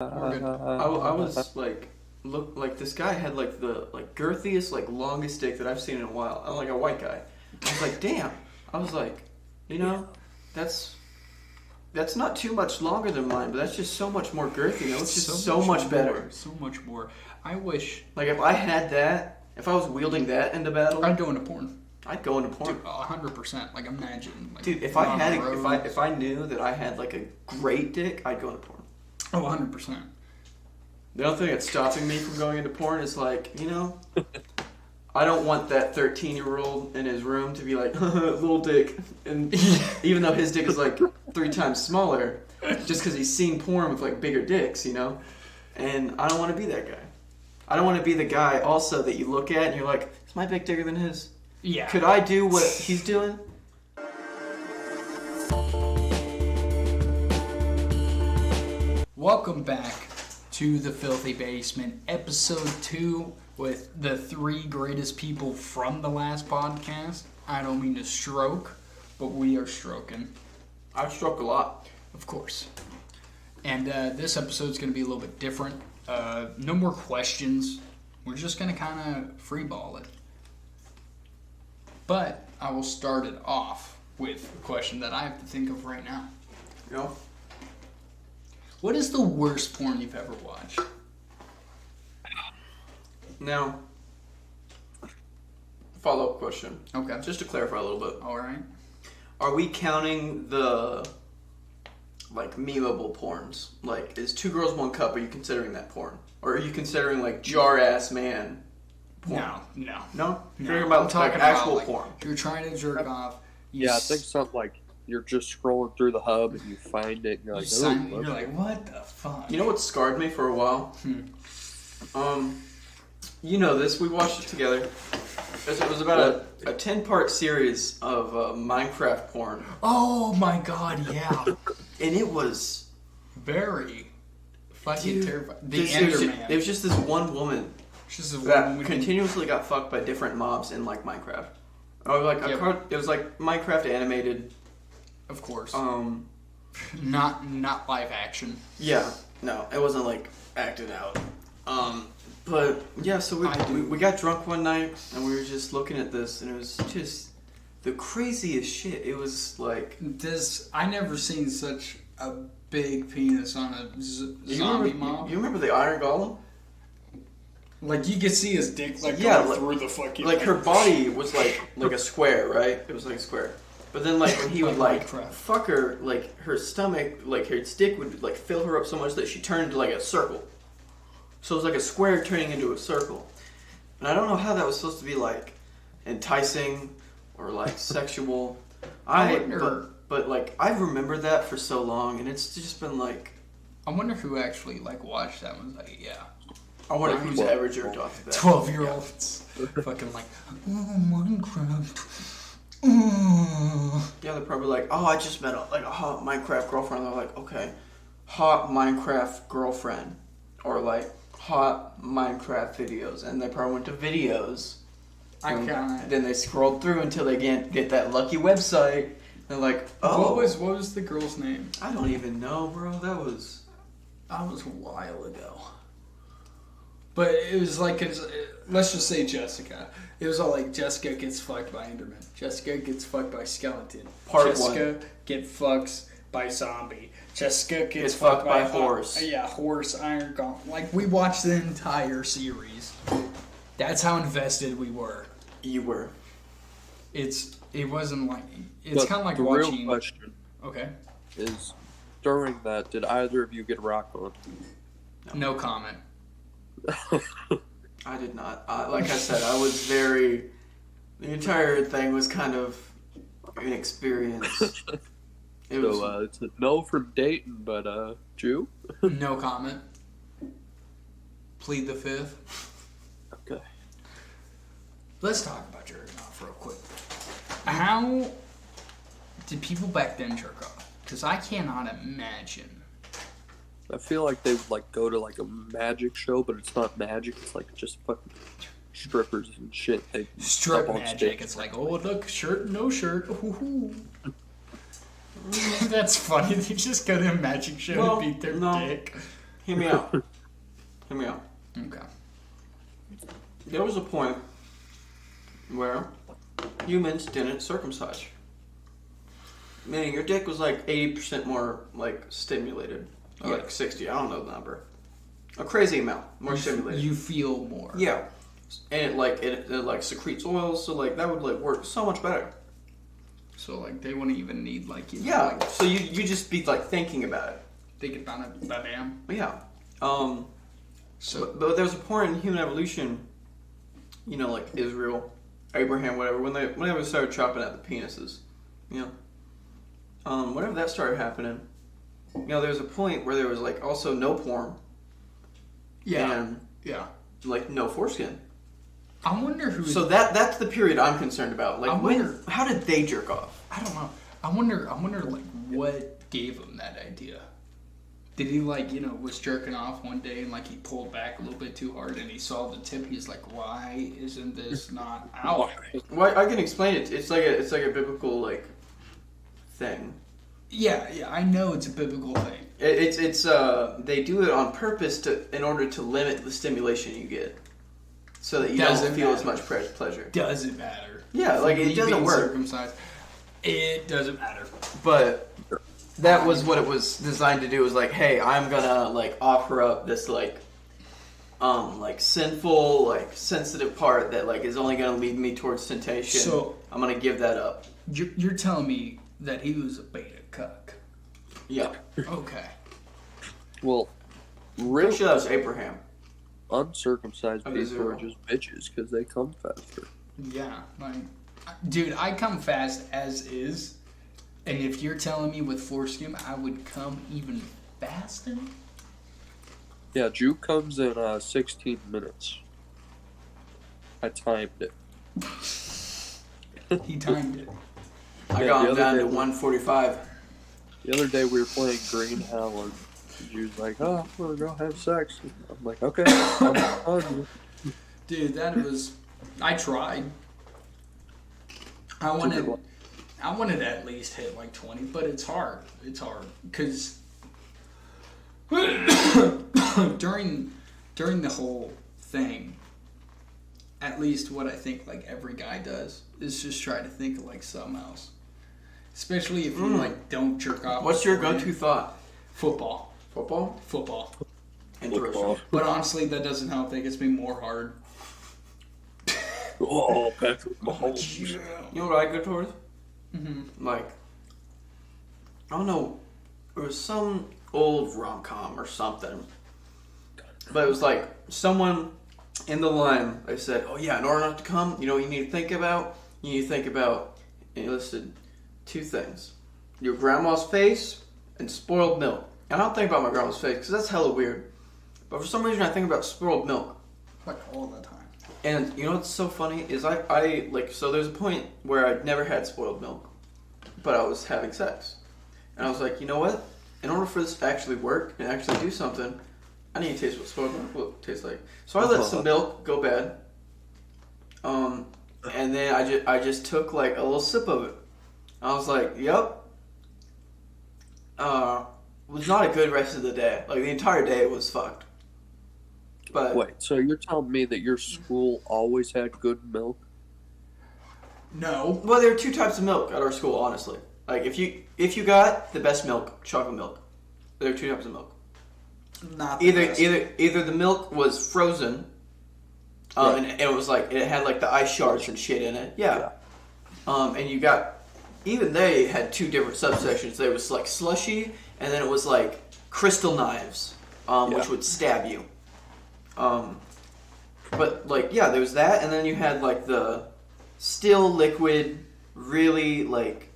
We're good. I was like, look, like this guy had like the girthiest, like longest dick that I've seen in a while. I'm like a white guy. I was like, damn. I was like, you know, that's not too much longer than mine, but that's just so much more girthy. You know, it's just so much better. So much more. I wish. Like if I had that, if I was wielding that in the battle, I'd go into porn. I'd go into porn. Dude, 100%. Like imagine. Like, Dude, if I knew that I had like a great dick, I'd go into porn. Oh, 100%. The only thing that's stopping me from going into porn is like, you know, I don't want that 13-year-old in his room to be like, little dick. And even though his dick is like 3 times smaller, just because he's seen porn with like bigger dicks, you know? And I don't want to be that guy. I don't want to be the guy also that you look at and you're like, is my dick bigger than his? Yeah. Could I do what he's doing? Welcome back to the Filthy Basement, episode 2 with the 3 greatest people from the last podcast. I don't mean to stroke, but we are stroking. I've stroked a lot. Of course. And this episode's going to be a little bit different. No more questions. We're just going to kind of freeball it. But I will start it off with a question that I have to think of right now. You know? What is the worst porn you've ever watched? Now, follow-up question. Okay. Just to clarify a little bit. All right. Are we counting the, like, memeable porns? Like, is 2 Girls, 1 Cup, are you considering that porn? Or are you considering, like, jar-ass man porn? No. No? No. You're talking about, I'm talking like, about, actual like, porn. You're trying to jerk off. Yeah, I think something like you're just scrolling through the hub and you find it and you're like, You're like, what the fuck? You know what scarred me for a while? You know this, we watched it together. It was about a 10-part series of Minecraft porn. Oh my god, yeah. And it was... Very fucking terrifying. The Enderman. It was just this one woman She's a that woman continuously got fucked by different mobs in, like, Minecraft. Or, like, it was, like, Minecraft animated. Of course. Um... Not live action. Yeah, no, it wasn't like acted out. But yeah, so we got drunk one night and we were just looking at this and it was just the craziest shit. It was like I never seen such a big penis on a zombie mob. You remember the Iron Golem? Like you could see his dick going through the fucking. Like her body was like a square, right? It was like a square. But then, like, when he would, like, fuck her, like, her stomach, like, her stick would, like, fill her up so much that she turned into, like, a circle. So it was like a square turning into a circle. And I don't know how that was supposed to be, like, enticing or, like, sexual. But, like, I remember that for so long, and it's just been, like... I wonder who actually, like, watched that and was like, yeah. I wonder who's ever jerked off to that. 12-year-olds. Fucking, like, oh, Minecraft. Yeah, they're probably like, oh, I just met a hot Minecraft girlfriend. They're like, okay, hot Minecraft girlfriend, or like hot Minecraft videos, and they probably went to videos. Then they scrolled through until they get that lucky website. They're like, oh, what was the girl's name? I don't even know, bro. That was a while ago. But it was like, let's just say Jessica. It was all like, Jessica gets fucked by Enderman. Jessica gets fucked by Skeleton. Jessica gets fucked by Zombie. Jessica gets fucked by Horse. Horse, Iron Golem. Like, we watched the entire series. That's how invested we were. You were. It wasn't like, it's kind of like the watching. The real question is, during that, did either of you get rock on? No comment. I did not. Like I said, I was the entire thing was kind of inexperienced. It's a no from Dayton, but, Jew? No comment. Plead the fifth. Okay. Let's talk about jerking off real quick. How did people back then jerk off? Because I cannot imagine. I feel like they would like go to like a magic show, but it's not magic. It's like just fucking strippers and shit. Strip magic. It's like, oh look, shirt, no shirt. Ooh. That's funny. They just go to a magic show and beat their dick. Hear me out. Hear me out. Okay. There was a point where humans didn't circumcise. Meaning your dick was like 80% more like stimulated. Or like 60, I don't know the number. A crazy amount more stimulated. You feel more. Yeah. And it secretes oils, so like that would like work so much better. So like they wouldn't even need like so you just be like thinking about it. thinking about it, bam. Yeah. So but there was a point in human evolution, you know, like Israel, Abraham, whatever, when they started chopping at the penises, you know. Whenever that started happening, you know, there was a point where there was like also no porn. And like no foreskin. I wonder who. So that's the period I'm concerned about. Like how did they jerk off? I don't know. I wonder like what gave him that idea. Did he like, you know, was jerking off one day and like he pulled back a little bit too hard and he saw the tip? He's like, why isn't this not out? Well, I can explain it. It's like a biblical like thing. Yeah, I know it's a biblical thing. It's they do it on purpose in order to limit the stimulation you get, so that you don't feel as much pleasure. Doesn't matter. Yeah, like it doesn't work. Circumcised. It doesn't matter. But that was what it was designed to do. Was like, hey, I'm gonna like offer up this like sinful, like sensitive part that like is only gonna lead me towards temptation. So I'm gonna give that up. You're telling me that he was a beta cuck. Yeah. Okay. Well, pretty sure that was Abraham. Uncircumcised people are just bitches because they come faster. Yeah, like, dude, I come fast as is, and if you're telling me with foreskin, I would come even faster. Yeah, Jew comes in 16 minutes. I timed it. He timed it. I got him down to 145. The other day we were playing Green Hell and she was like, oh, I'm gonna go have sex. And I'm like, okay, I'm on you. Dude, that was... I tried. I wanted to at least hit like 20, but it's hard. It's hard. Because during the whole thing, at least what I think like every guy does is just try to think of like something else. Especially if you like don't jerk off. What's your go-to thought? Football. Football. Interesting. But honestly, that doesn't help. That gets me more hard. Oh, Patrick Mahomes. You know what I go towards? Mm-hmm. Like, I don't know, it was some old rom-com or something. But it was like someone in the line, they said, oh yeah, in order not to come, you know what you need to think about? You need to think about, and he listed 2 things. Your grandma's face and spoiled milk. And I don't think about my grandma's face because that's hella weird. But for some reason I think about spoiled milk. Like all the time. And you know what's so funny is I like, so there's a point where I'd never had spoiled milk, but I was having sex. And I was like, you know what? In order for this to actually work and actually do something, I need to taste what spoiled milk will taste like. So I let some milk go bad. And then I just took like a little sip of it. I was like, yep. Was not a good rest of the day. Like the entire day was fucked. But wait, so you're telling me that your school always had good milk? No. Well, there are 2 types of milk at our school, honestly. Like if you got the best milk, chocolate milk. There are 2 types of milk. Not either the milk was frozen, right. and it was like it had like the ice shards and shit in it. Yeah. And you got, even they had 2 different subsections. There was like slushy, and then it was like crystal knives, which would stab you. But like there was that, and then you had like the still liquid, really like.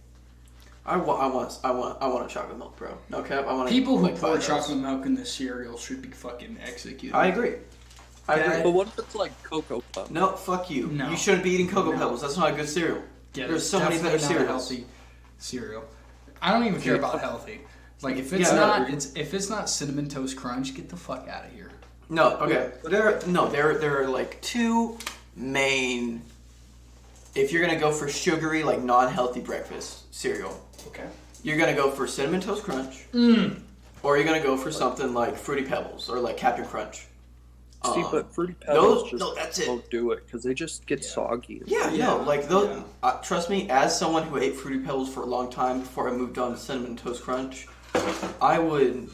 I want a chocolate milk, bro. No cap. I want people who like, pour chocolate milk in the cereal should be fucking executed. I agree. But what if it's like Cocoa Puffs? No, fuck you. No. You shouldn't be eating Cocoa Pebbles. That's not a good cereal. Yeah, there's so many better cereals. Healthy cereal. I don't even care about healthy. Like if it's not Cinnamon Toast Crunch, get the fuck out of here. No, okay. There are like 2 main. If you're gonna go for sugary, like non-healthy breakfast cereal, okay, you're gonna go for Cinnamon Toast Crunch, Or are you gonna go for something like Fruity Pebbles or like Captain Crunch? See, but Fruity Pebbles that's it. won't do it because they just get soggy. Like those. Trust me, as someone who ate Fruity Pebbles for a long time before I moved on to Cinnamon Toast Crunch, I would.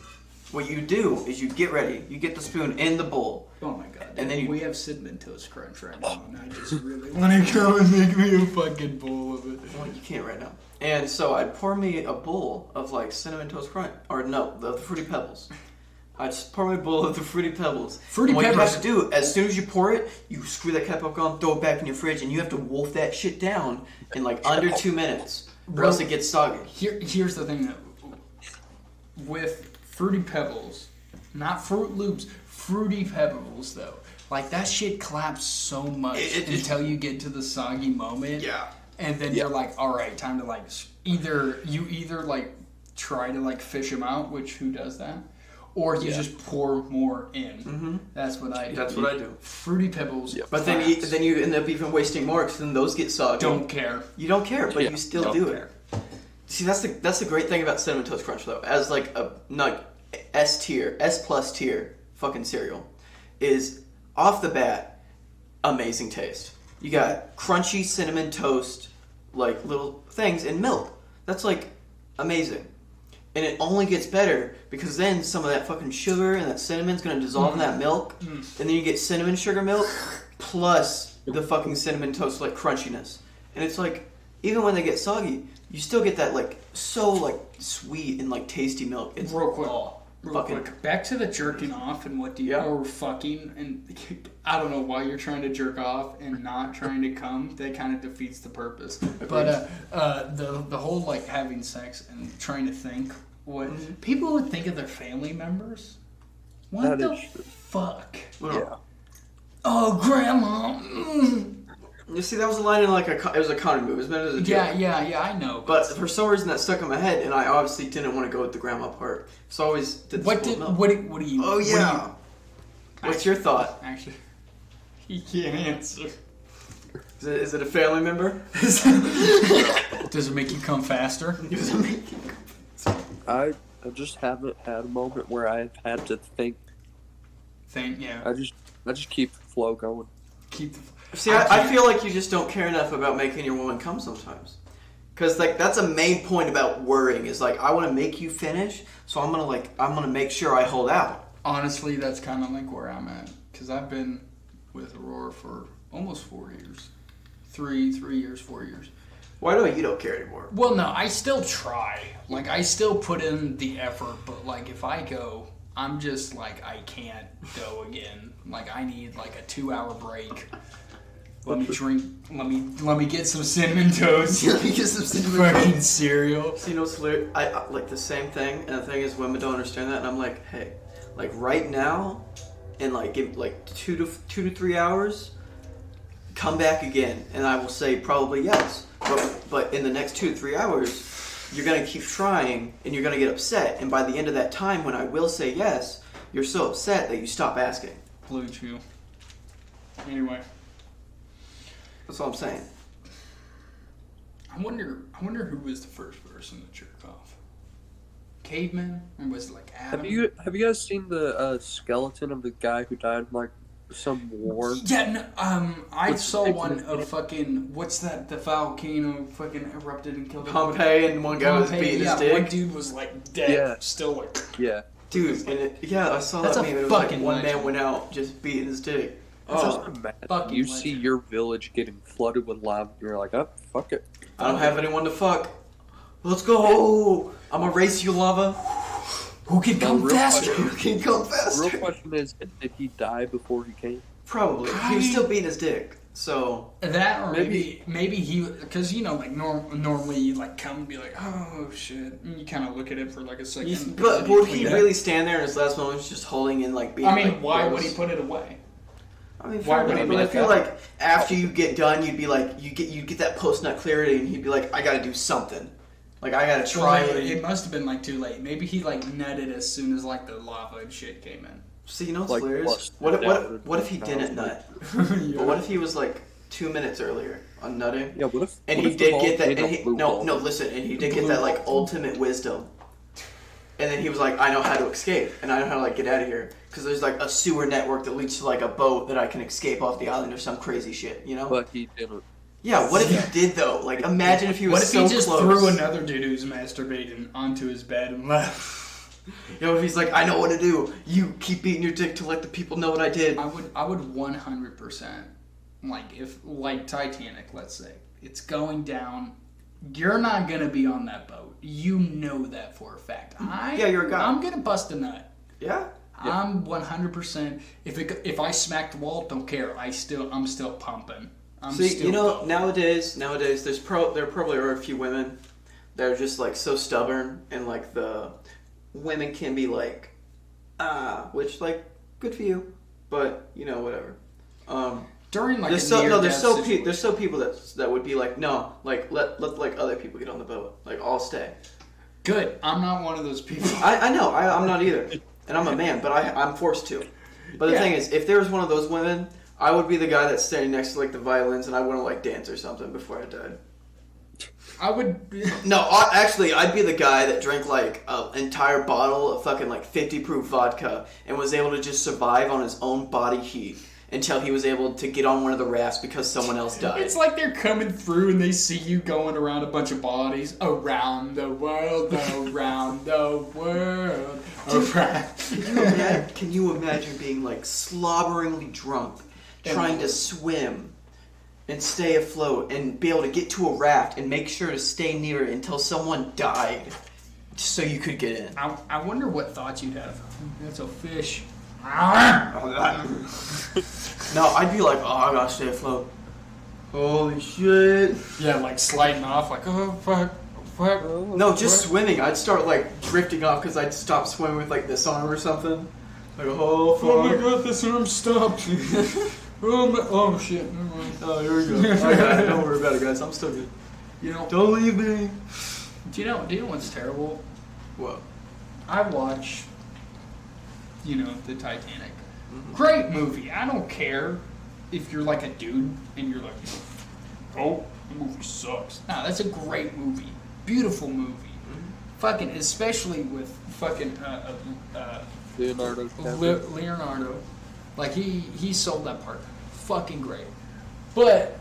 What you do is you get ready. You get the spoon in the bowl. Oh my god! And then we have Cinnamon Toast Crunch right now, and I just really want to go and make me a fucking bowl of it. Well, you can't right now. And so I'd pour me a bowl of like Cinnamon Toast Crunch, or no, the Fruity Pebbles. I'd just pour me a bowl of the Fruity Pebbles. Fruity Pebbles. What you have to do, as soon as you pour it, you screw that cap back on, throw it back in your fridge, and you have to wolf that shit down in like under 2 minutes, or else it gets soggy. Here's the thing, with Fruity Pebbles, not Fruit Loops, Fruity Pebbles though. Like that shit claps so much until you get to the soggy moment. Yeah. And then you're like, all right, time to like either like try to like fish them out, which who does that, or you just pour more in. Mm-hmm. That's what I do. That's what I do. Fruity Pebbles. Yeah. But then you end up even wasting more because then those get soggy. Don't care. You don't care, but you still do it. See, that's the great thing about Cinnamon Toast Crunch though, as like a S plus tier fucking cereal, is off the bat amazing taste. You got crunchy cinnamon toast, like little things in milk. That's like amazing. And it only gets better because then some of that fucking sugar and that cinnamon's gonna dissolve in that milk. And then you get cinnamon sugar milk plus the fucking cinnamon toast like crunchiness. And it's like, even when they get soggy, you still get that like so like sweet and like tasty milk. It's real quick. Back to the jerking off and what do you or fucking, and I don't know why you're trying to jerk off and not trying to come. That kind of defeats the purpose. But the whole like having sex and trying to think what people would think of their family members. What the fuck? Yeah. Oh, grandma. You see, that was a line in like it was a comedy movie. It was meant as a joke. Yeah, I know. But for some reason that stuck in my head, and I obviously didn't want to go with the grandma part. So I always did the milk. What do you? Oh yeah. What's your thought? Actually, he can't answer. Is it a family member? Does it make you come faster? Does it make you come faster? I just haven't had a moment where I've had to think. Yeah. I just keep the flow going. See, I feel like you just don't care enough about making your woman come sometimes. Because, like, that's a main point about worrying is, like, I want to make you finish, so I'm going to make sure I hold out. Honestly, that's kind of, like, where I'm at. Because I've been with Aurora for almost 4 years. 3 years, 4 years. Well, I know you don't care anymore. Well, no, I still try. Like, I still put in the effort, but, like, if I go, I'm just, like, I can't go again. Like, I need, like, a 2-hour break. Let me drink. Let me get some cinnamon toast. Let me get some cinnamon fucking cereal. So you know what's hilarious? I like the same thing, and the thing is, women don't understand that, and I'm like, hey, like right now, in like give like 2 to 3 hours, come back again, and I will say probably yes. But in the next 2 to 3 hours, you're gonna keep trying, and you're gonna get upset, and by the end of that time, when I will say yes, you're so upset that you stop asking. Blue Chew. Anyway. That's all I'm saying. I wonder who was the first person to jerk off. Caveman, or was it like Adam? Have you guys seen the skeleton of the guy who died in like some war? Yeah, no, I saw one of fucking what's that? The volcano fucking erupted and killed Pompeii, and one guy was beating his dick. One dude was like dead, still like dude, and I saw that meme. It was like one man went out just beating his dick. You see your village getting flooded with lava, and you're like, oh, fuck it. I don't have anyone to fuck. Let's go. I'm gonna race you, lava. Who can come faster? Who can come faster? The real question is, did he die before he came? Probably. He was still beating his dick. So that, or maybe he, because you know, like normally you like come and be like, oh shit, and you kind of look at it for like a second. But would he really stand there in his last moments just holding in like being? I mean, why would he put it away? I mean, I feel like after you get done, you'd be like, you get that post nut clarity, and he'd be like, I gotta do something, like I gotta try. Well, it must have been like too late. Maybe he like nutted as soon as like the lava and shit came in. So you know what's hilarious? What if he didn't nut? But what if he was like 2 minutes earlier on nutting? Yeah, what if? And he did get that. And he, no, listen. And he did get that like ultimate wisdom. And then he was like, I know how to escape, and I know how to like get out of here, because there's like a sewer network that leads to like a boat that I can escape off the island or some crazy shit, you know? But he didn't. Yeah, what if he did though? Like, imagine if he was so close. What if he just threw another dude who's masturbating onto his bed and left? You know, if he's like, I know what to do. You keep beating your dick to let the people know what I did. I would 100%, like Titanic, let's say, it's going down. You're not gonna be on that boat. You know that for a fact. You're a guy. I'm gonna bust a nut. Yeah. I'm 100%. If I smack the wall, don't care. I'm still pumping. Nowadays, there probably are a few women that are just like so stubborn, and like the women can be like, which like good for you, but you know whatever. During like there's so people that would be like, no, like let like other people get on the boat, like I'll stay. Good. I'm not one of those people. I know. I'm not either, and I'm a man, but I'm forced to. But the thing is, if there was one of those women, I would be the guy that's standing next to like the violins, and I want to like dance or something before I died. I would. No, actually, I'd be the guy that drank like an entire bottle of fucking like 50 proof vodka and was able to just survive on his own body heat until he was able to get on one of the rafts because someone else died. It's like they're coming through and they see you going around a bunch of bodies around the world, around the world. Can you imagine being like slobberingly drunk, trying to swim and stay afloat and be able to get to a raft and make sure to stay near it until someone died so you could get in? I wonder what thoughts you'd have. That's a fish. No, I'd be like, I gotta stay afloat. Holy shit. Yeah, like sliding off, like, oh, fuck. No, just swimming. I'd start like drifting off because I'd stop swimming with like this arm or something. Like, oh, fuck. Oh my god, this arm stopped. Oh shit, never mind. Oh, here we go. Okay, don't worry about it, guys. I'm still good. You know, don't leave me. Do you know what's terrible? What? I watch, the Titanic. Mm-hmm. Great movie. I don't care if you're like a dude and you're like, oh, the movie sucks. No, that's a great movie. Beautiful movie. Mm-hmm. Fucking, especially with fucking Leonardo. Like he sold that part. Fucking great. But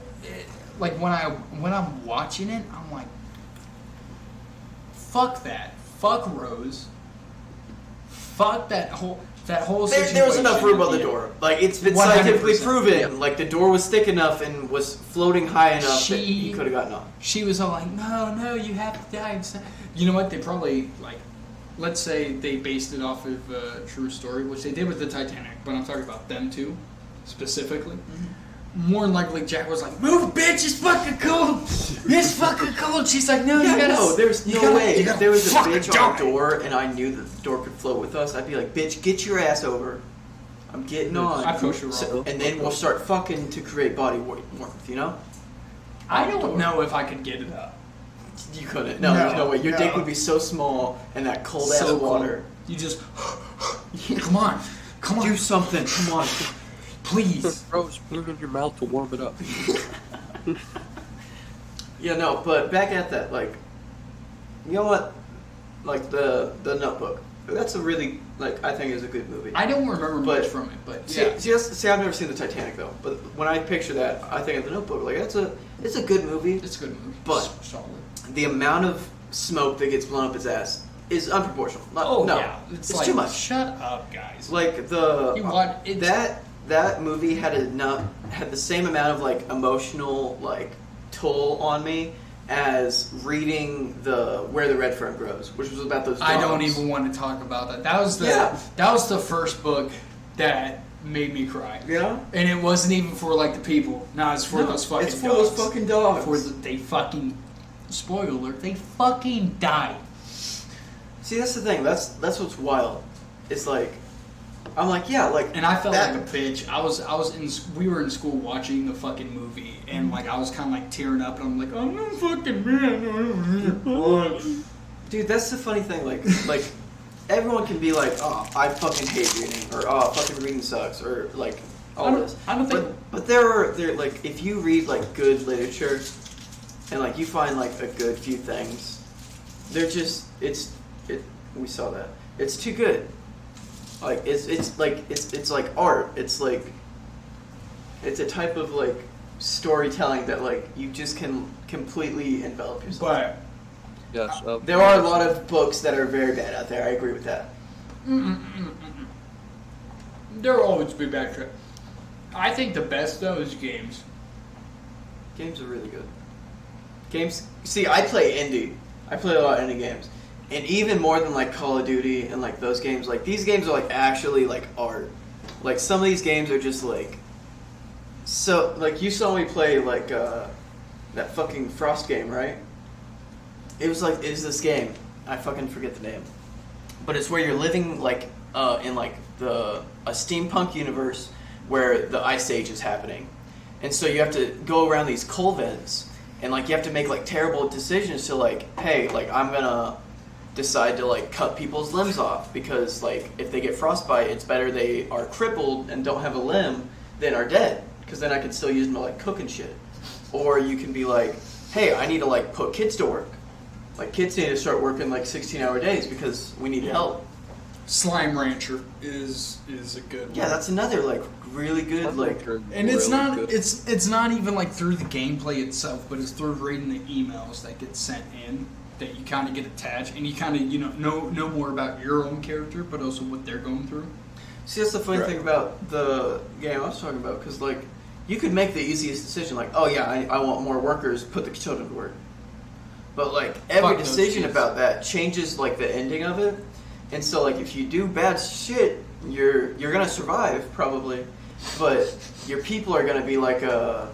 like when I'm watching it, I'm like, fuck that. Fuck Rose. Fuck that whole situation. There was enough room on the door. Like, it's been scientifically proven. Yeah. Like, the door was thick enough and was floating high enough that he could have gotten on. She was all like, no, you have to die. You know what? They probably, like, let's say they based it off of a true story, which they did with the Titanic, but I'm talking about them two, specifically. Mm-hmm. More than likely, Jack was like, move, bitch, it's fucking cold. It's fucking cold. She's like, no, you gotta... No, there's no way. If there was a bitch on the door and I knew that the door could float with us, I'd be like, bitch, get your ass over. I'm getting on. I push her over. And then we'll start fucking to create body warmth, you know? I don't know if I could get it up. You couldn't. No, there's no way. Your dick would be so small in that cold-ass water. You just... Come on. Do something. Come on. Please. Rose, put it in your mouth to warm it up. Yeah, no, but back at that, like, you know what? Like, the Notebook. That's a really, like, I think is a good movie. I don't remember much from it, but yeah. See, I've never seen the Titanic, though. But when I picture that, I think of the Notebook. Like, it's a good movie. It's a good movie. But solid. The amount of smoke that gets blown up his ass is unproportional. Yeah. It's like, too much. Shut up, guys. Like, that movie had the same amount of like emotional like toll on me as reading Where the Red Fern Grows, which was about those dogs. I don't even want to talk about that. That was the first book that made me cry. Yeah, and it wasn't even for like the people. No, it's for those fucking. It's for those fucking dogs. They fucking, spoiler alert, they fucking died. See, that's the thing. That's what's wild. It's like. I'm like, yeah, like... And I felt like a bitch. We were in school watching the fucking movie, and, like, I was kind of, like, tearing up, and I'm like, I'm not fucking man. Dude, that's the funny thing, like, everyone can be like, oh, I fucking hate reading, or, oh, fucking reading sucks, or, like, all this. I don't think... But there, like, if you read, like, good literature, and, like, you find, like, a good few things, they're just, We saw that. It's too good. Like it's like art. It's like it's a type of like storytelling that like you just can completely envelop yourself. But Yes. There are a lot of books that are very bad out there. I agree with that. there will always be bad crap. I think the best though is games. Games are really good. Games. See, I play indie. I play a lot of indie games, and even more than like Call of Duty and like those games. Like these games are like actually like art. Like some of these games are just like. So like you saw me play like that fucking Frost game, right? It was this game. I fucking forget the name, but it's where you're living like in like a steampunk universe where the Ice Age is happening, and so you have to go around these coal vents, and like you have to make like terrible decisions to like, hey, like I'm gonna decide to like cut people's limbs off because like if they get frostbite, it's better they are crippled and don't have a limb than are dead because then I can still use them to like cook and shit. Or you can be like, hey, I need to like put kids to work. Like kids need to start working like 16-hour days because we need help. Slime Rancher is a good one. Yeah, that's another like really good like. And it's really not good. it's not even like through the gameplay itself, but it's through reading the emails that get sent in that you kind of get attached, and you kind of know more about your own character, but also what they're going through. See, that's the funny thing about the game I was talking about, because like you could make the easiest decision, like, oh yeah, I want more workers, put the children to work. But like every Fuck those decision kids. about that changes like the ending of it, and so like if you do bad shit, you're gonna survive probably, but your people are gonna be like a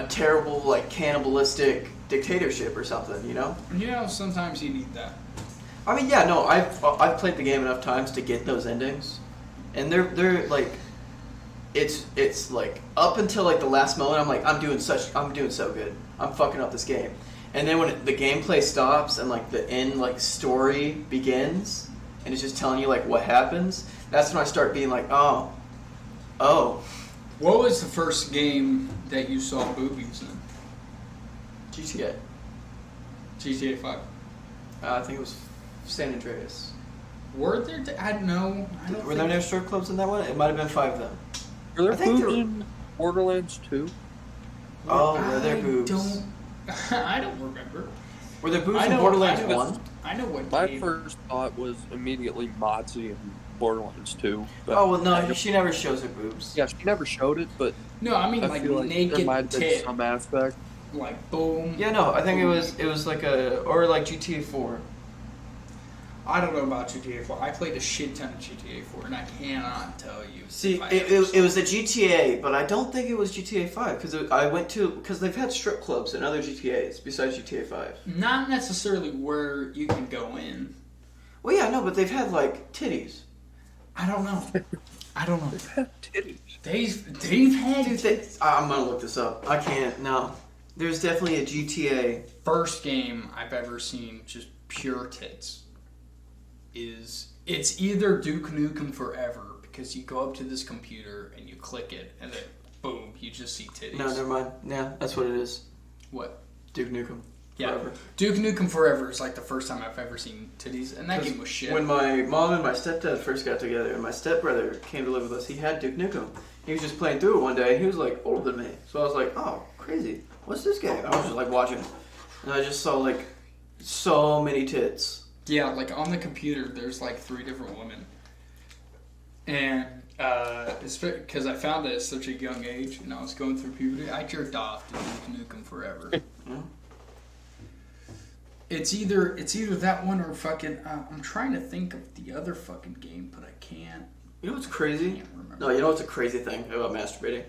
terrible like cannibalistic dictatorship or something, you know? Sometimes you need that. I mean, yeah, no, I've played the game enough times to get those endings, and they're like, it's like up until like the last moment, I'm like I'm doing so good, I'm fucking up this game, and then when the gameplay stops and like the end like story begins, and it's just telling you like what happens, that's when I start being like, oh. What was the first game that you saw boobies in? GTA. GTA 5. I think it was San Andreas. Were there? I don't know. Were there no strip clubs in that one? It might have been 5 of them. Were there I think boobs there- in Borderlands 2? Oh, were there boobs? I don't remember. Were there boobs I in know- Borderlands I know- 1? I know what My game. first thought was immediately Moxie in Borderlands 2. But Oh, well, no, she never shows her boobs. yeah, she never showed it, but No, I mean I like feel like there naked might have been tit, some aspect. like boom. Yeah, no, I think it was like or like GTA 4. I don't know about GTA 4. I played a shit ton of GTA 4, and I cannot tell you. See, if I ever it saw was a GTA, but I don't think it was GTA 5 because they've had strip clubs in other GTAs besides GTA 5. Not necessarily where you can go in. Well, yeah, no, but they've had like titties. I don't know. I don't know. Titties. They've had Dude, I'm gonna look this up. I can't. No, there's definitely a GTA. first game I've ever seen just pure tits. It's either Duke Nukem Forever, because you go up to this computer and you click it and then boom, you just see titties. No, never mind. Yeah, that's what it is. What? Duke Nukem. Yeah. Forever. Duke Nukem Forever is like the first time I've ever seen titties, and that game was shit. When my mom and my stepdad first got together, and my stepbrother came to live with us, he had Duke Nukem. He was just playing through it one day. He was like older than me, so I was like, "Oh, crazy! What's this game?" I was just like watching, and I just saw like so many tits. Yeah, like on the computer, there's like 3 different women, and it's because I found it at such a young age, and I was going through puberty. I jerked off to Duke Nukem Forever. Yeah. It's either that one or fucking. I'm trying to think of the other fucking game, but I can't. You know what's crazy? Can't remember. No, you know what's a crazy thing about masturbating?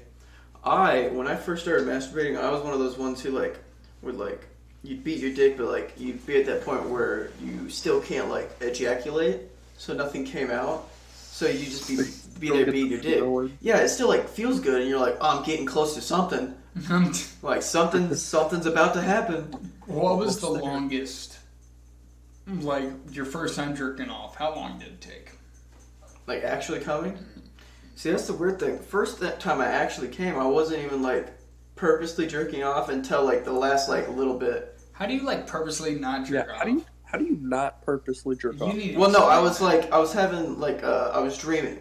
When I first started masturbating, I was one of those ones who like would like you'd beat your dick, but like you'd be at that point where you still can't like ejaculate, so nothing came out. So you just be there beating your dick. Yeah, it still like feels good, and you're like, oh, I'm getting close to something. Like something's about to happen. What was the longest? Like your first time jerking off? How long did it take? Like actually coming? See, that's the weird thing. First that time I actually came, I wasn't even like purposely jerking off until like the last like little bit. How do you like purposely not Yeah, jerk how do you off? How do you not purposely jerk off? Well, no, I was having I was dreaming.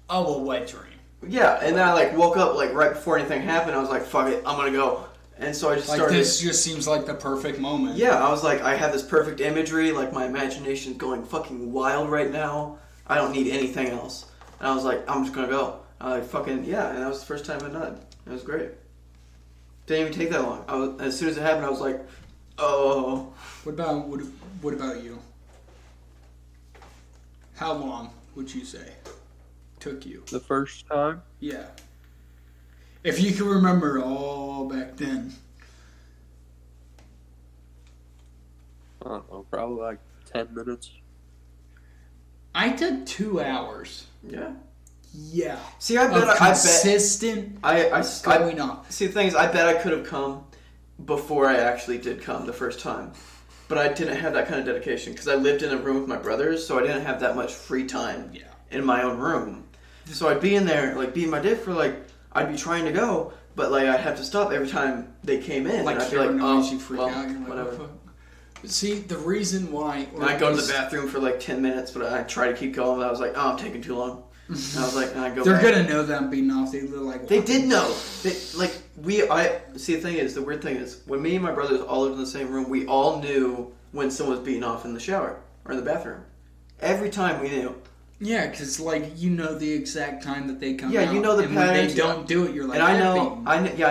Oh, a wet dream. Yeah, and then I woke up right before anything happened. I was like, "Fuck it, I'm gonna go." And so I just started. This just seems like the perfect moment. Yeah, I was like, I have this perfect imagery. Like my imagination's going fucking wild right now. I don't need anything else. And I was like, I'm just gonna go. I fucking yeah, and that was the first time I nutted. It was great. Didn't even take that long. As soon as it happened, I was like, oh. What about you? How long would you say took you? The first time? Yeah. If you can remember all back then. I don't know, probably like 10 minutes. I took 2 hours. Yeah. Yeah. See, I bet consistent going on. See, the thing is, I bet I could have come before I actually did come the first time. But I didn't have that kind of dedication because I lived in a room with my brothers, so I didn't have that much free time in my own room. So I'd be in there, beating my dick for, I'd be trying to go, but, I'd have to stop every time they came in. Like, and I'd be like, oh, you freak well, out. You're like, whatever. See, the reason why... And I'd go to the bathroom for, 10 minutes, but I'd try to keep going, but I was like, oh, I'm taking too long. And I was like, and I'd go They're back. gonna know that I'm beating off. They look like... They did know. See, the weird thing is, when me and my brothers all lived in the same room, we all knew when someone was beating off in the shower or in the bathroom. Every time we knew. Yeah, because you know the exact time that they come out. Yeah, you know the patterns. When they don't do it, you're like, and I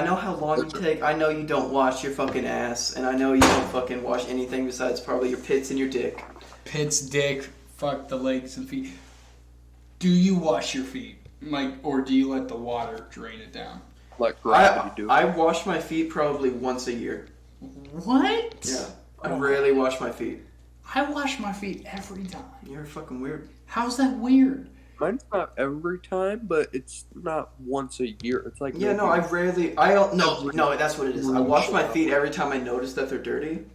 know how long you take. I know you don't wash your fucking ass, and I know you don't fucking wash anything besides probably your pits and your dick. Pits, dick, fuck the legs and feet. Do you wash your feet, or do you let the water drain it down? Like gravity do. I wash my feet probably once a year. What? Yeah, I rarely wash my feet. I wash my feet every time. You're fucking weird. How's that weird? Mine's not every time, but it's not once a year. It's like I rarely. No, that's what it is. I wash my feet every time I notice that they're dirty.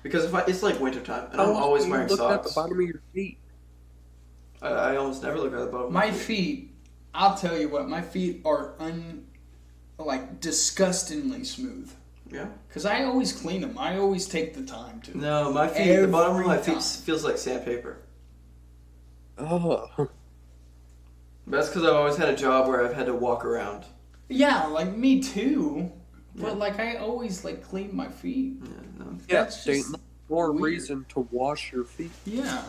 Because it's wintertime, and I'm always wearing socks. Look at the bottom of your feet. I almost never look at the bottom. My feet. I'll tell you what. My feet are disgustingly smooth. Yeah. Because I always clean them. I always take the time to. No, my feet. The bottom of my feet feels like sandpaper. Oh. That's because I've always had a job where I've had to walk around. Yeah, me too. But I always clean my feet. Yeah, no. That's just more weird. reason to wash your feet. Yeah.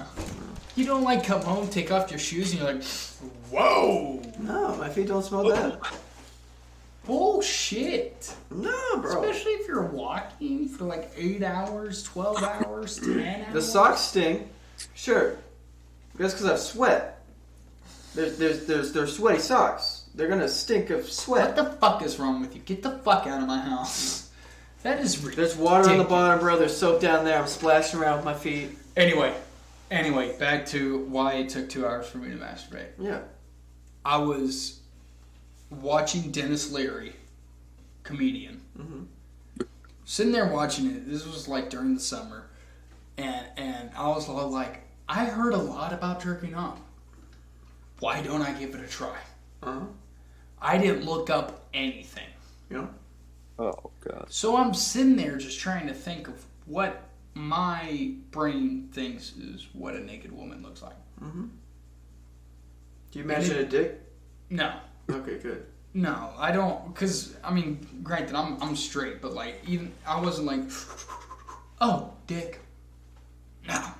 You don't come home, take off your shoes, and you're like, whoa. No, my feet don't smell bad. Bullshit. No, bro. Especially if you're walking for 8 hours, 12 hours, 10 hours. The socks sting. Sure. That's because I've sweat. There's sweaty socks. They're gonna stink of sweat. What the fuck is wrong with you? Get the fuck out of my house. That is ridiculous. There's water on the bottom, bro. There's soap down there. I'm splashing around with my feet. Anyway, back to why it took 2 hours for me to masturbate. Yeah. I was watching Dennis Leary, comedian. Mm-hmm. Sitting there watching it. This was during the summer. And I was all like, I heard a lot about jerking off. Why don't I give it a try? Uh-huh. I didn't look up anything. Yeah. Oh, God. So I'm sitting there just trying to think of what my brain thinks is what a naked woman looks like. Mm-hmm. Do you imagine a dick? No. Okay, good. No, I don't, because, granted, I'm straight, but, even, I wasn't oh, dick. No.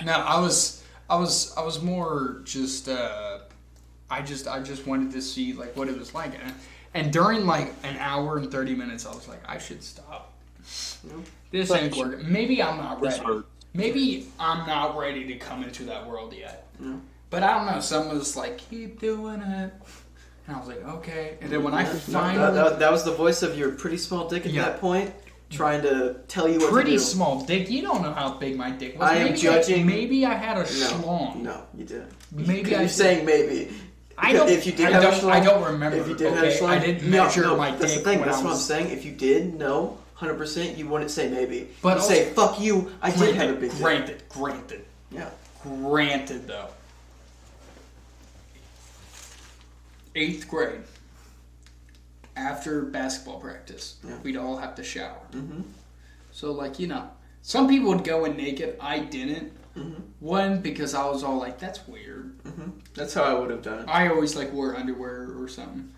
No, I was more just, I just wanted to see, what it was like. And during, an hour and 30 minutes, I was like, I should stop. Yeah. This ain't working. Maybe I'm not ready. Maybe I'm not ready to come into that world yet. Yeah. But I don't know. Someone was like, keep doing it. And I was like, okay. And then when I finally... That was the voice of your pretty small dick at that point, trying to tell you what to do. Pretty small dick? You don't know how big my dick was. I am judging... Maybe I had a schlong. No, you didn't. You're saying maybe. I don't, if you did have a schlong... I don't remember. If you did have a schlong... I didn't measure my dick. That's the thing. That's what I'm saying. If you did know 100%, you wouldn't say maybe. But you'd say, fuck you, I did have a big dick. Granted. Yeah. Granted, though. 8th grade, after basketball practice, we'd all have to shower. Mm-hmm. So, Some people would go in naked. I didn't. Mm-hmm. One, because I was all like, that's weird. Mm-hmm. That's how I would have done it. I always like wore underwear or something.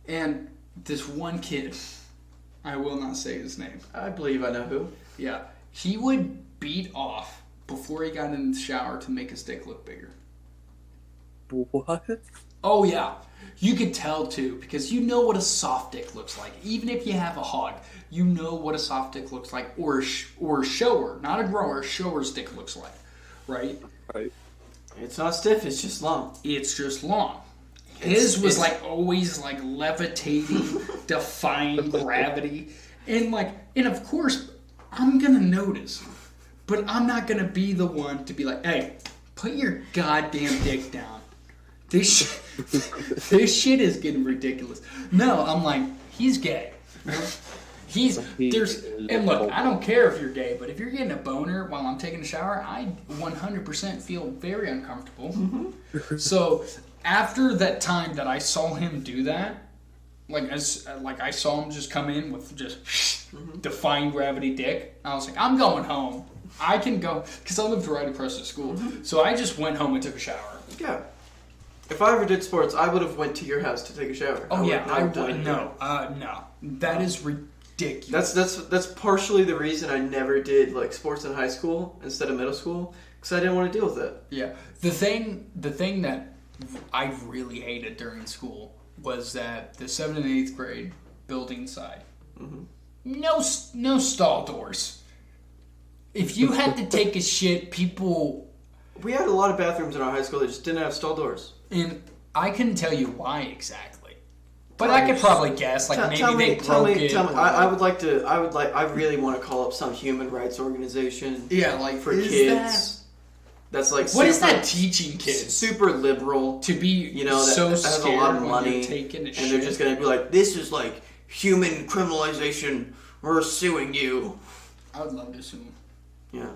And this one kid, I will not say his name. I believe I know who. Yeah. He would beat off before he got in the shower to make his dick look bigger. What? Oh, yeah. You could tell, too, because you know what a soft dick looks like. Even if you have a hog, you know what a soft dick looks like. Or a shower. Not a grower. A shower's dick looks like. Right? Right. It's not stiff, it's just long. It's just long. His was like always like levitating, defying gravity. And of course, I'm going to notice. But I'm not going to be the one to be like, hey, put your goddamn dick down. This shit is getting ridiculous. No, I'm like, he's gay. And look, I don't care if you're gay, but if you're getting a boner while I'm taking a shower, I 100% feel very uncomfortable. Mm-hmm. So after that time that I saw him do that, I saw him just come in with just defying gravity dick, I was like, I'm going home. I can go, because I lived right across the school. Mm-hmm. So I just went home and took a shower. Yeah. If I ever did sports, I would have went to your house to take a shower. Oh, I would. No. That is ridiculous. That's partially the reason I never did like sports in high school instead of middle school, because I didn't want to deal with it. Yeah. The thing that I really hated during school was that the 7th and 8th grade building side, no stall doors. If you had to take a shit, people... We had a lot of bathrooms in our high school that just didn't have stall doors. And I couldn't tell you why exactly. But I could probably guess, like maybe they broke it. I really want to call up some human rights organization. Yeah, like for kids. That's like what is that teaching kids? Super liberal to be, so that scared has a lot of money, taking and they're just gonna be like, "This is like human criminalization. We're suing you." I would love to sue them. Yeah,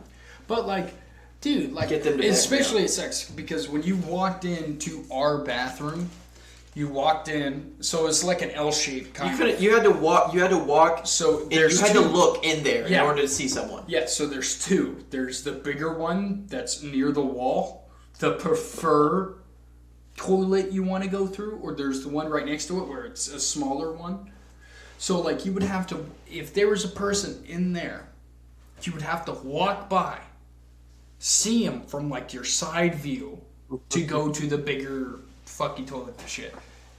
but like. Dude, like, especially at sex, because when you walked into our bathroom, you walked in, so it's like an L-shaped kind of. You had to walk. So you had to look in there in order to see someone. Yeah, so there's two. There's the bigger one that's near the wall, the preferred toilet you want to go through, or there's the one right next to it where it's a smaller one. So, like, you would have to, if there was a person in there, you would have to walk by. See him from like your side view to go to the bigger fucking toilet shit.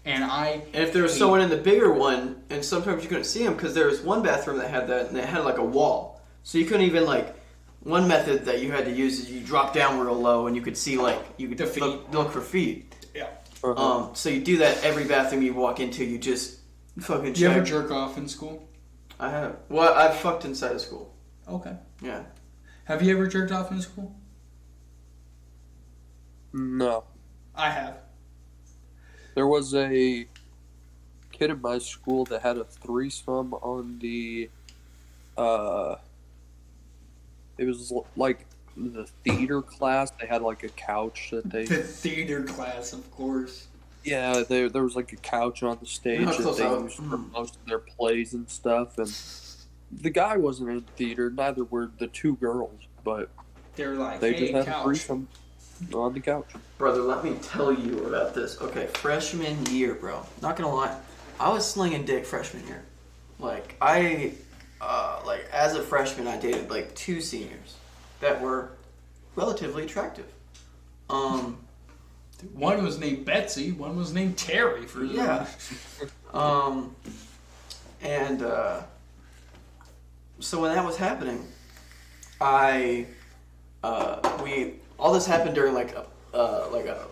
And if there was someone in the bigger one, and sometimes you couldn't see him because there was one bathroom that had that, and it had like a wall, so you couldn't even like. One method that you had to use is you drop down real low, and you could see like you could look for feet. Yeah. So you do that every bathroom you walk into. You just fucking. Do you ever jerk off in school? I have. Well, I've fucked inside of school. Okay. Yeah. Have you ever jerked off in school? No. I have. There was a kid in my school that had a threesome on the, it was like the theater class. They had like a couch that they... The theater class, of course. Yeah, there was like a couch on the stage that they used for most of their plays and stuff, and the guy wasn't in theater, neither were the two girls, but they were like, they just had a threesome on the couch. Brother, let me tell you about this. Okay, freshman year, bro. Not gonna lie, I was slinging dick freshman year. Like, as a freshman, I dated like 2 seniors that were relatively attractive. One was named Betsy, one was named Terry. So when that was happening, all this happened during like a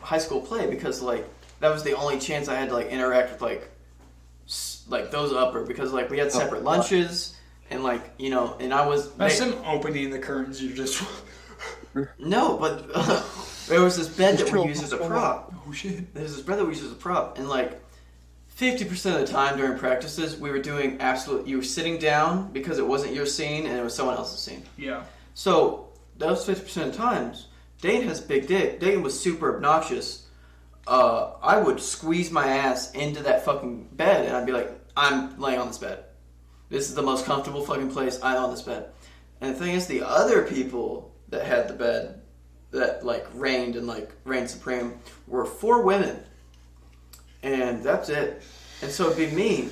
high school play, because like that was the only chance I had to like interact with like those upper, because like we had separate lunches, and like, and I was that's him opening the curtains. You just no, but there was this bed that we used as a prop. Oh shit! There's this bed that we used as a prop, and like 50% of the time during practices, we were doing you were sitting down because it wasn't your scene and it was someone else's scene. Yeah. So those 50% of times, Dane has big dick. Dane was super obnoxious. I would squeeze my ass into that fucking bed, and I'd be like, I'm laying on this bed. This is the most comfortable fucking place. I'm on this bed. And the thing is, the other people that had the bed that like reigned and like reigned supreme were 4 women, and that's it. And so it'd be me,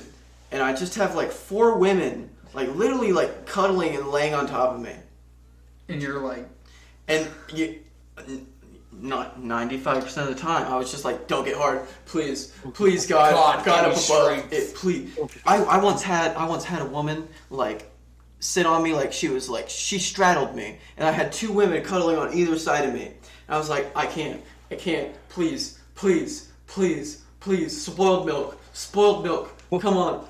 and I just have like 4 women like literally like cuddling and laying on top of me. And you're like, and you, not 95% of the time, I was just like, don't get hard, please, God up above it, please. I once had a woman like sit on me like she straddled me, and I had 2 women cuddling on either side of me, and I was like, I can't, please, spoiled milk, come on.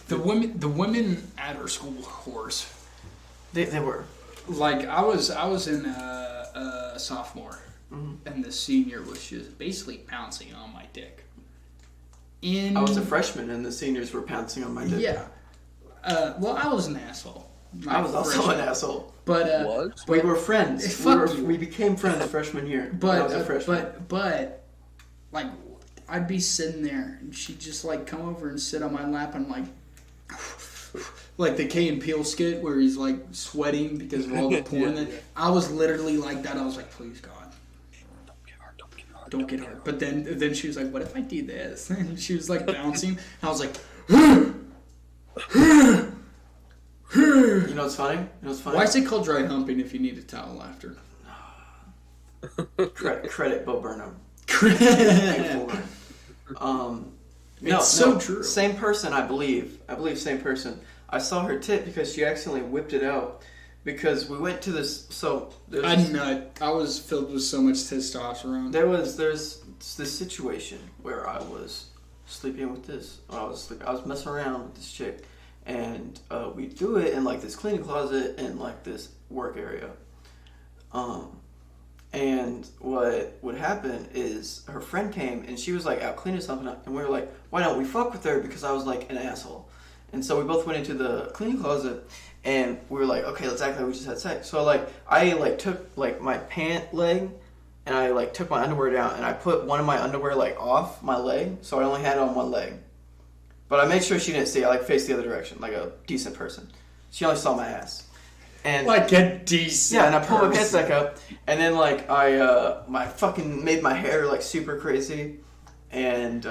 The women at our school whores. They were. Like I was in a sophomore, and the senior was just basically pouncing on my dick. I was a freshman, and the seniors were pouncing on my dick. Yeah. Well, I was an asshole. I was also an asshole. But we were friends. We became friends freshman year. But I was a freshman. But like I'd be sitting there, and she'd just like come over and sit on my lap, and like the Key and Peele skit where he's like sweating because of all the porn. Yeah. I was literally like that. I was like, please God, don't get hard. But then she was like, what if I do this? And she was like bouncing. I was like, You know what's funny? Why is it called dry humping if you need a towel after? Credit Bo Burnham. It's so true. Same person, I believe same person. I saw her tit because she accidentally whipped it out because we went to this. So I was filled with so much testosterone. There's this situation where I was sleeping with this. I was messing around with this chick, and we do it in like this cleaning closet and like this work area. And what would happen is her friend came and she was like out cleaning something up, and we were like, why don't we fuck with her, because I was like an asshole. And so we both went into the cleaning closet and we were like, okay, let's act like we just had sex. So like I like took like my pant leg and I like took my underwear down and I put one of my underwear like off my leg, so I only had it on one leg. But I made sure she didn't see. I like faced the other direction like a decent person. She only saw my ass. And like a decent. Yeah, and I pulled my pants back up, and then like I fucking made my hair like super crazy, and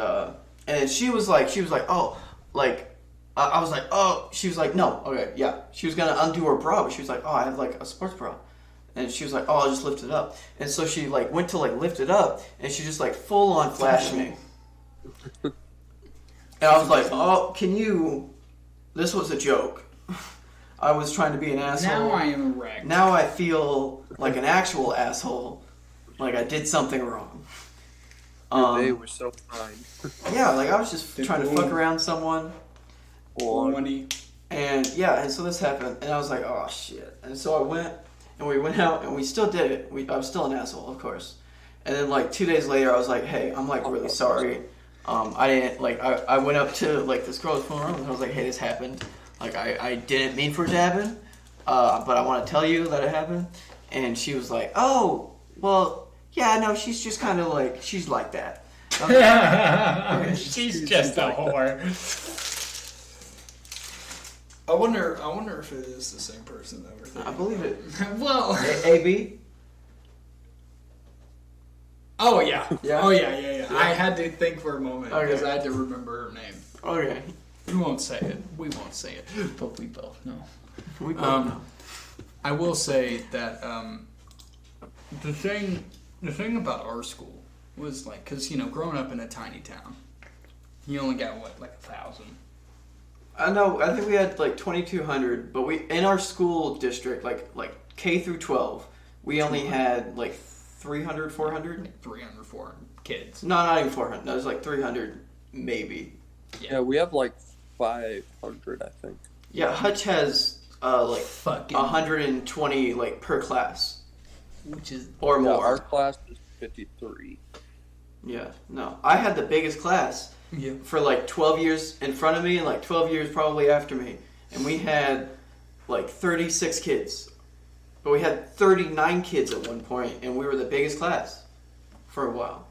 she was like, oh, like I was like, oh, she was like, no, okay, yeah, she was gonna undo her bra, but she was like, oh, I have like a sports bra, and she was like, oh, I'll just lift it up, and so she like went to like lift it up, and she just like full on flashed me, and I was like, oh, can you? This was a joke. I was trying to be an asshole. Now I am erect. Now I feel like an actual asshole. Like I did something wrong. They were so kind. Yeah, like I was just trying to fuck around someone. And yeah, and so this happened. And I was like, oh shit. And so I went, and we went out, and we still did it. I was still an asshole, of course. And then like 2 days later, I was like, hey, I'm like really sorry. I didn't, like, I went up to like this girl's phone, and I was like, hey, this happened. Like, I didn't mean for it to happen, but I want to tell you that it happened. And she was like, oh, well, yeah, no, she's just kind of like, she's like that. Okay. She's just a whore. I wonder if it is the same person that we're thinking. I believe it. Well. A.B.? Oh, yeah. Yeah? Oh, yeah. I had to think for a moment because I had to remember her name. Okay. We won't say it, but we both know. We both know. I will say that the thing about our school was like, because growing up in a tiny town, you only got what, like 1,000. I know. I think we had like 2,200, but we in our school district, like K through 12, we only had like 300, 400. 300, 400 kids. No, not even 400. No, it was like 300, maybe. Yeah, we have like 500, I think. Yeah, Hutch has like 120 like per class, which is or more. Our class is 53. Yeah, no, I had the biggest class. Yeah. For like 12 years in front of me and like 12 years probably after me, and we had like 36 kids, but we had 39 kids at one point, and we were the biggest class for a while.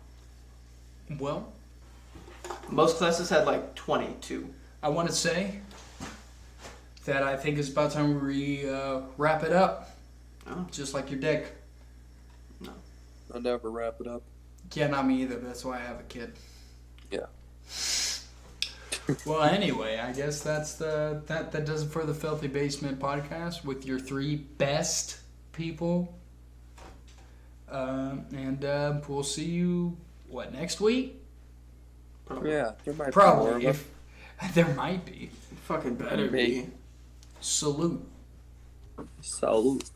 Well, most classes had like 22. I want to say that I think it's about time we wrap it up. Oh. Just like your dick. No. I never wrap it up. Yeah, not me either. That's why I have a kid. Yeah. Well, anyway, I guess that does it for the Filthy Basement podcast with your 3 best people. And we'll see you, next week? Probably. Yeah, there might Probably. be more. There might be. Fucking better be. Salute. Salute.